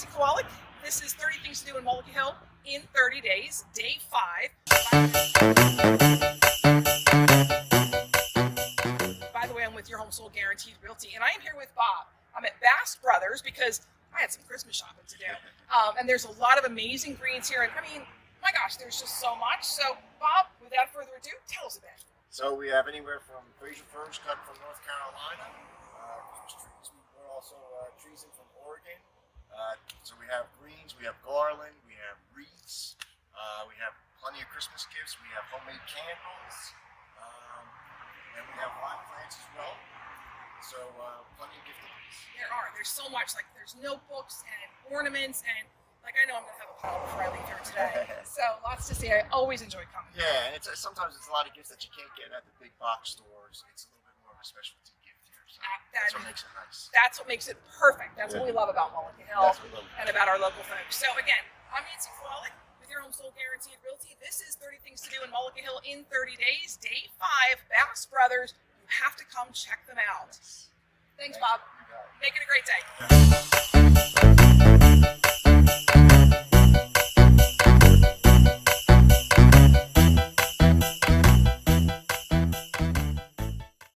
Nancy Kowalik. This is 30 Things to Do in Mullica Hill in 30 days, day 5. By the way, I'm with your home sold guaranteed realty, and I am here with Bob. I'm at Bast Brothers because I had some Christmas shopping to do. And there's a lot of amazing greens here. And I mean, my gosh, there's just so much. So Bob, without further ado, tell us a bit. So we have anywhere from Fraser firs cut from North Carolina, Christmas trees. We're also trees in from Oregon. So we have greens, we have garland, we have wreaths, we have plenty of Christmas gifts. We have homemade candles, and we have live plants as well. So plenty of gift ideas. There's so much. Like there's notebooks and ornaments, and like I know I'm gonna have a pile before I leave here today. So lots to see. I always enjoy coming. Yeah, and sometimes it's a lot of gifts that you can't get at the big box stores. It's a little bit more of a specialty gift here. So that's what makes it nice. That's what makes it perfect. That's what we love about Mullica Hill and about our local folks. So again, I'm Nancy Kowalik with your home sold guaranteed realty. This is 30 Things to Do in Mullica Hill in 30 days, day 5. Bast Brothers. You have to come check them out. Thanks, Bob. Make it a great day.